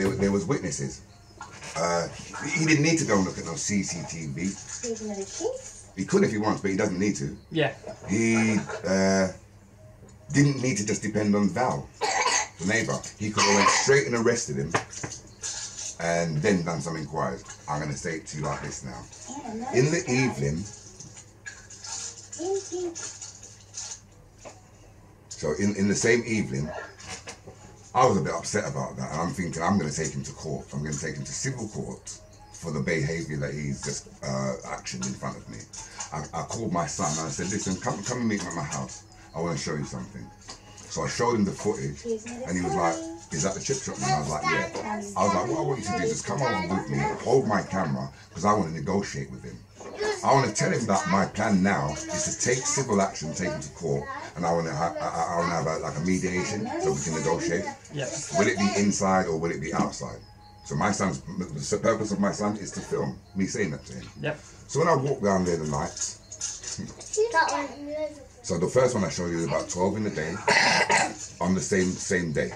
there was witnesses. He didn't need to go and look at no CCTV. He could if he wants, but he doesn't need to. Yeah. He didn't need to just depend on Val, the neighbour. He could have went straight and arrested him and then done some inquiries. I'm going to say it to you like this now. In the evening, so in the same evening, I was a bit upset about that, and I'm thinking I'm going to take him to court. I'm going to take him to civil court for the behaviour that he's just actioned in front of me. I called my son and I said, listen, come and meet me at my house. I want to show you something. So I showed him the footage and he was like, is that the chip shop? And I was like, yeah. I was like, what I want you to do is just come over with me, hold my camera, because I want to negotiate with him. I want to tell him that my plan now is to take civil action, take him to court, and I want to have like a mediation so we can negotiate. Yes. Will it be inside or will it be outside? So my son's, the purpose of my son is to film me saying that to him. Yep. So when I walked down there the night, so the first one I showed you is about 12 in the day, on the same day.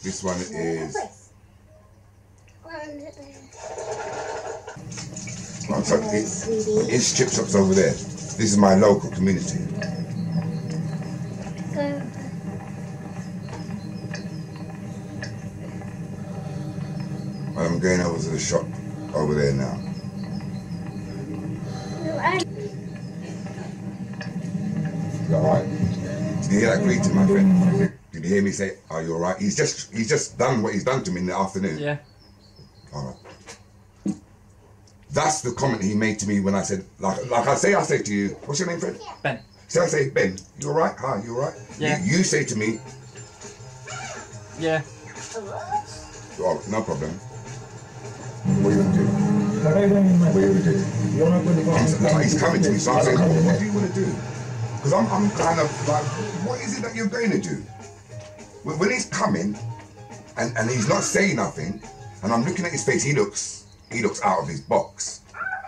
This one is, well, so it's chip shops over there. This is my local community. I'm going over to the shop over there now. Alright. Did you hear that greeting, my friend? Did you hear me say, are you alright? He's just done what he's done to me in the afternoon. Yeah. Alright. That's the comment he made to me when I said, like I say to you, what's your name, friend? Ben. So I say, Ben, you alright? Hi, you alright? Yeah. You say to me, yeah. oh, no problem. What are you going to do? What are you going to do? He's coming to me, so I'm saying, what do you want to do? Because I'm kind of like, what is it that you're going to do? When he's coming, and he's not saying nothing, and I'm looking at his face, he looks out of his box.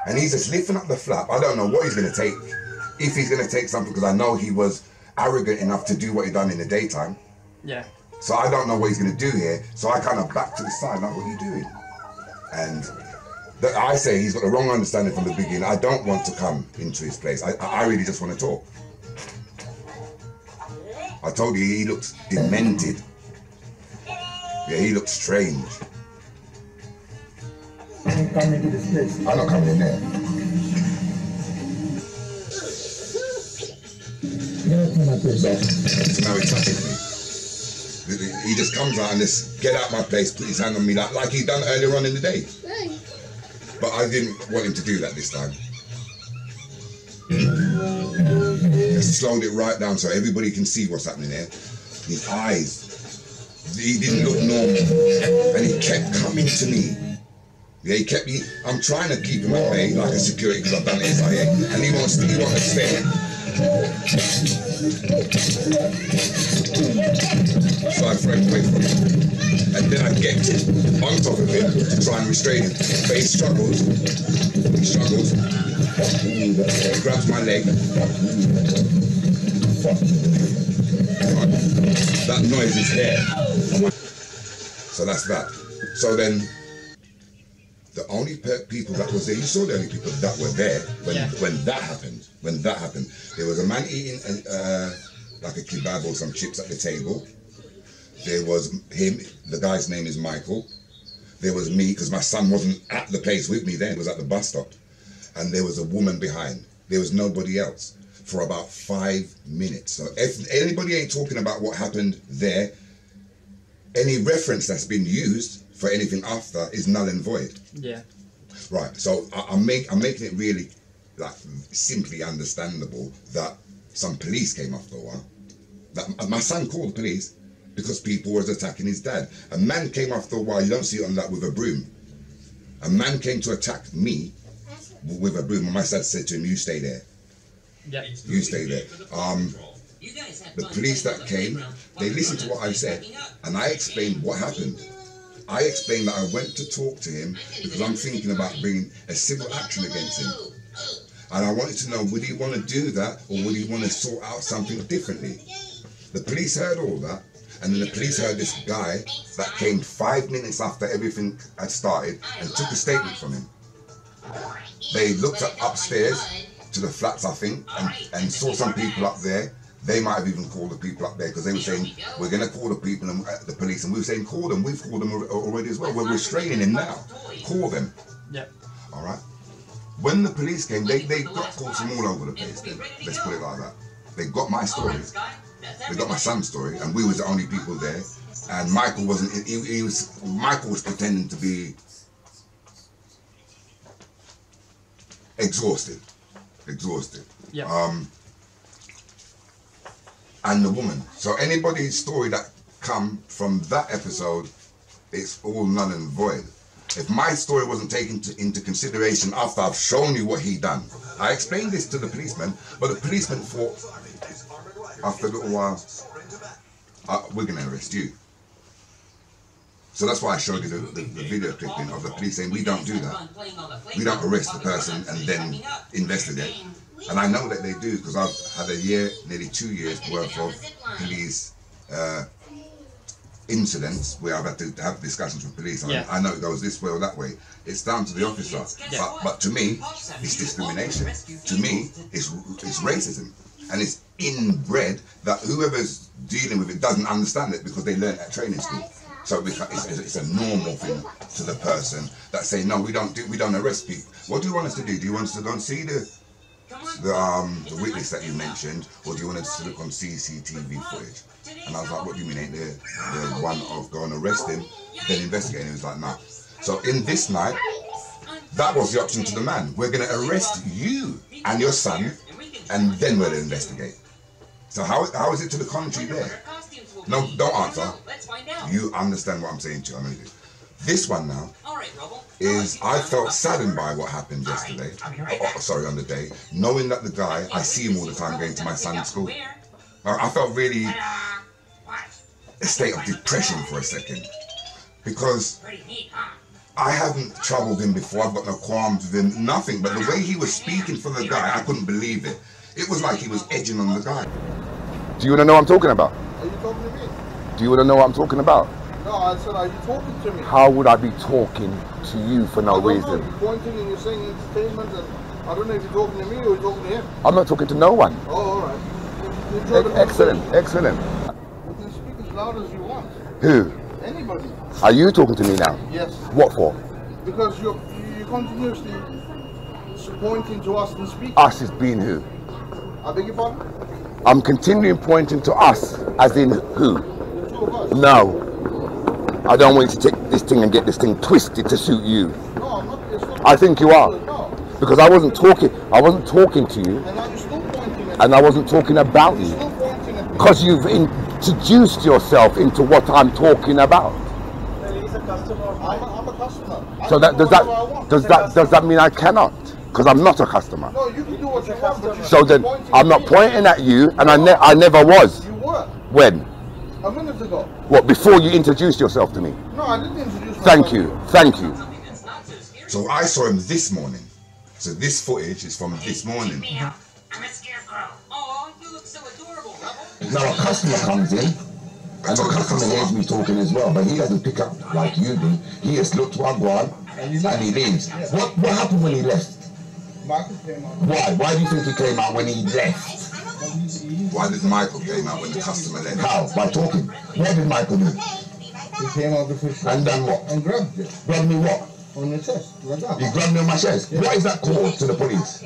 And he's just lifting up the flap. I don't know what he's going to take. If he's going to take something, because I know he was arrogant enough to do what he done in the daytime. Yeah. So I don't know what he's going to do here. So I kind of back to the side, like, what are you doing? And I say he's got the wrong understanding from the beginning. I don't want to come into his place. I really just want to talk. I told you he looks demented. Yeah, he looks strange. I'm not coming in there. So now he's touching me. He just comes out and just get out my place, put his hand on me like he done earlier on in the day. But I didn't want him to do that this time. Just slowed it right down so everybody can see what's happening there. His eyes, he didn't look normal, and he kept coming to me. Yeah, I'm trying to keep him at bay like a security because I've done it SIA, and he wants to stay. So I throw him away from him, and then I get on top of him to try and restrain him. But he struggles. He grabs my leg. That noise is here. So that's that. So then, the only people that was there, you saw the only people that were there when that happened. There was a man eating like a kebab or some chips at the table. There was him, the guy's name is Michael. There was me, because my son wasn't at the place with me then, he was at the bus stop. And there was a woman behind. There was nobody else for about 5 minutes. So if anybody ain't talking about what happened there, any reference that's been used for anything after is null and void. Yeah. Right, so I'm making it really like simply understandable that some police came after a while. That my son called the police because people was attacking his dad. A man came after a while, you don't see it on that with a broom. A man came to attack me with a broom, and my dad said to him, you stay there. Yeah. You stay there. The police that came, they listened to what I said, and I explained what happened. I explained that I went to talk to him because I'm thinking about bringing a civil action against him. And I wanted to know, would he want to do that, or would he want to sort out something differently? The police heard all that. And then the police heard this guy that came 5 minutes after everything had started and took a statement from him. They looked upstairs to the flats, I think, and saw some people up there. They might have even called the people up there because they were saying, we're going to call the people, and the police. And we were saying, call them. We've called them already as well. We're restraining him now. Call them. Yep. All right. When the police came, they got calls from all over the place. Let's put it like that. They got my story. They got my son's story, and we was the only people there. And Michael wasn't. Michael was pretending to be exhausted. Yep. And the woman. So anybody's story that come from that episode, it's all null and void. If my story wasn't taken into consideration after I've shown you what he done, I explained this to the policeman, but the policeman thought, after a little while, we're going to arrest you. So that's why I showed you the video clipping of the police saying, we don't do that. We don't arrest the person and then investigate. And I know that they do because I've had a year, nearly 2 years worth of police incidents where I've had to have discussions with police. I know it goes this way or that way. It's down to the officer. But to me, it's discrimination. To me, it's racism. And it's inbred that whoever's dealing with it doesn't understand it because they learned at training school. So it's a normal thing to the person that say, no, we don't arrest people. What do you want us to do? Do you want us to go and see the witness that you mentioned, or do you want us to look on CCTV footage? And I was like, what do you mean, ain't there the one of go and arrest him, then investigate? And he was like, no. So in this night, that was the option to the man. We're going to arrest you and your son, and then we'll investigate. So how is it to the contrary there? No, don't answer. You understand what I'm saying to you. I know you do. This one now is, I felt saddened by what happened yesterday, on the day, knowing that the guy, I see him all the time going to my son's school. I felt really a state of depression for a second, because I haven't troubled him before, I've got no qualms with him, nothing, but the way he was speaking for the guy, I couldn't believe it. It was like he was edging on the guy. Do you want to know what I'm talking about? Are you talking to me? Do you want to know what I'm talking about? No, I said, are you talking to me? How would I be talking to you for no reason? Know. You're pointing and you're saying entertainment, and I don't know if you're talking to me or you're talking to him. I'm not talking to no one. Oh, all right. Excellent. You can speak as loud as you want. Who? Anybody. Are you talking to me now? Yes. What for? Because you're continuously pointing to us and speaking. Us is being who? I beg your pardon? I'm continuing pointing to us, as in who? The two of us. No. I don't want you to take this thing and get this thing twisted to suit you. No, I'm not. I think you are. No. Because I wasn't talking to you. And now you're still pointing at me. And I wasn't talking about you. You're still pointing at me. Because you've introduced yourself into what I'm talking about. He's a customer. I'm a customer. So does that mean I cannot? Because I'm not a customer. No, you can do what you want. But So then I'm not pointing at you, and I never was. You were. When? A minute ago. What, before you introduced yourself to me? No, I didn't introduce myself. Thank you. So I saw him this morning. So this footage is from this morning. I'm a scarecrow. Oh, you look so adorable, Rubble. Now a customer comes in, and the customer hears me talking as well, but he doesn't pick up like you do. He just looks to our guard and he leaves. What happened when he left? Michael came out. Why? Why do you think he came out when he left? Why did Michael came out when the customer left? How? By talking. What did Michael do? He came out the fish And done what? and grabbed it Grabbed me what? on the chest. Like that. He grabbed me on my chest. What is that called to the police?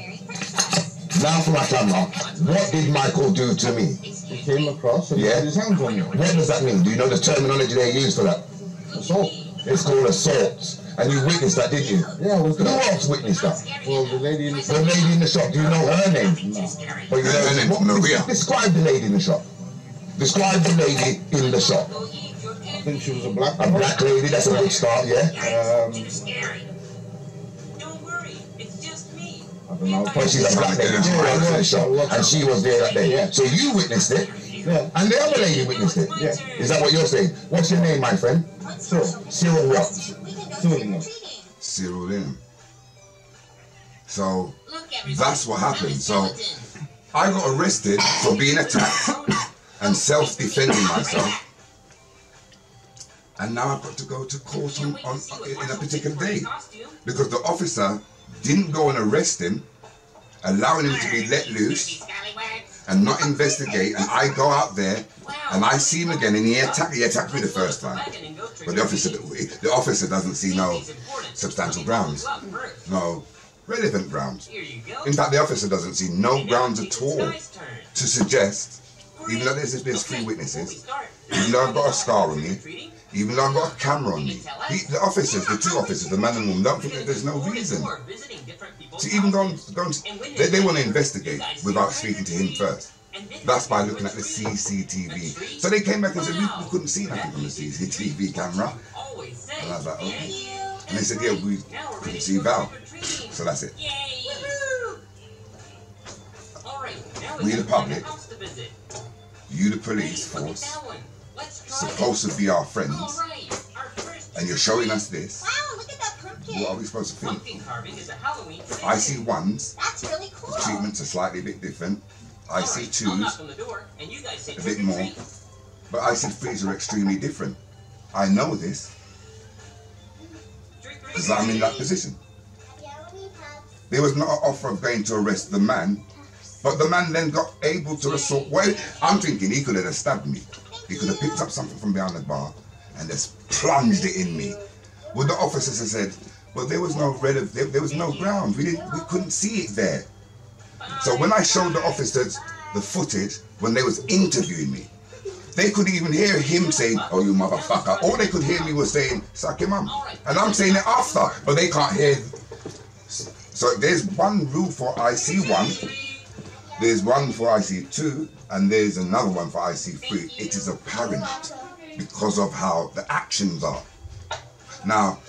Now for my camera. What did Michael do to me? He came across and Yeah. put his hands on you. What does that mean? Do you know the terminology they use for that? Assault. It's called assault. And you witnessed that, didn't you? Yeah, I was Who there. else witnessed that? Well, the lady in the The lady in the shop. Do you know her name? No. Well, you Her name's Maria. Describe the lady in the shop. Describe the lady in the shop. I think she was a black A woman. black lady, that's a good start, yeah? Too scary. Don't worry, it's just me. I don't know. But she's a black lady, she works in the shop, and she was there that day. Yeah. So you witnessed it, Yeah. and the other lady witnessed it. Yeah. Is that what you're saying? What's your name, my friend? Cyril. Cyril what? Cyril. Cyril in. So Look, everybody. that's what happened. I'm a So skeleton. I got arrested for being attacked and self-defending myself and now I've got to go to court in a particular day because the officer didn't go and arrest him, allowing him to be let loose and not investigate, and I go out there and I see him again and he attacked me the first time. But the officer doesn't see no substantial grounds, no relevant grounds. In fact, the officer doesn't see no grounds at all to suggest, even though there's 3 witnesses, even though I've got a scar on me, even though I've got a camera on me. The officers, the 2 officers, the man and woman, don't think that there's no reason to even go and they want to investigate without speaking to him first. That's by looking at the CCTV. So they came back and said, we couldn't see nothing from the CCTV camera. And I was like, okay. And they said, yeah, we couldn't see Val. So that's it. We the public, you the police force, supposed to be our friends, and you're showing us this. What are we supposed to think? I see 1s, the treatments are slightly a bit different. I see 2s, a bit more, but I see 3s are extremely different. I know this because I'm in that position. There was not an offer of going to arrest the man, but the man then got able to assault. Well, I'm thinking he could have stabbed me. He could have picked up something from behind the bar and just plunged it in me. Well, the officers have said, well, there was no ground. We couldn't see it there. So when I showed the officers the footage when they was interviewing me, they couldn't even hear him saying, oh, you motherfucker. All they could hear me was saying, suck him up. And I'm saying it after, but they can't hear. So there's one rule for IC1, there's one for IC2, and there's another one for IC3. It is apparent because of how the actions are. Now,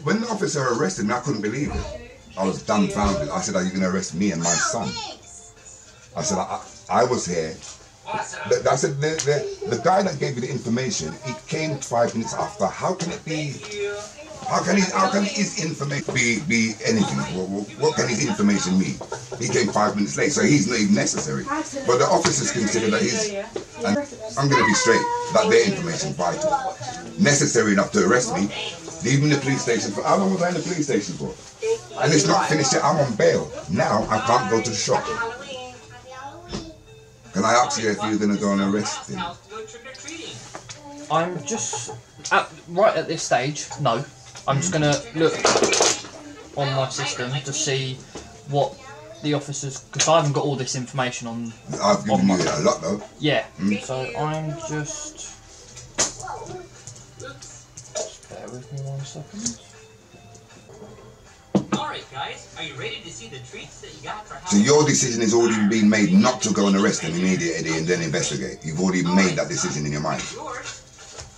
when the officer arrested me, I couldn't believe it. I was dumbfounded. I said, are you going to arrest me and my son? I said, I was here. I said, the guy that gave you the information, he came 5 minutes after. How can it be? How can his information be anything? What can his information mean? He came 5 minutes late, so he's not even necessary. But the officers consider that he's, and I'm going to be straight, that their information vital, necessary enough to arrest me, leaving the police station for, how long was I in the police station for? And it's not finished yet, I'm on bail. Now I can't go to the shop. Can I ask you if you're going to go and arrest him? I'm just, right at this stage, no. I'm just going to look on my system to see what the officers, because I haven't got all this information on. I've given you a lot though. Yeah, so I'm just bear with me 1 second. Alright guys, are you ready to see the treats that you got for So your decision has already been made not to go and arrest him immediately and then investigate. You've already made that decision in your mind.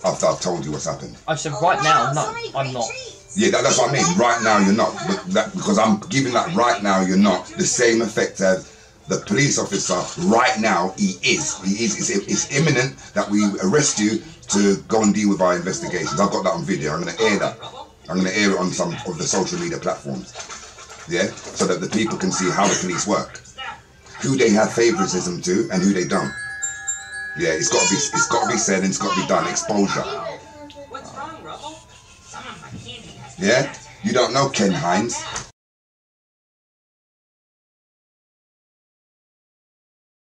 After I've told you what's happened. I said right now, no, I'm not. Yeah, that's what I mean. Right now you're not. But because I'm giving that right now you're not the same effect as the police officer. Right now he is. It's imminent that we arrest you to go and deal with our investigations. I've got that on video. I'm going to air that. I'm going to air it on some of the social media platforms. Yeah, so that the people can see how the police work, who they have favoritism to and who they don't. Yeah, it's got to be said and it's got to be done. Exposure. What's wrong, Rubble? Some of my candy has Yeah, you don't know Ken Hines.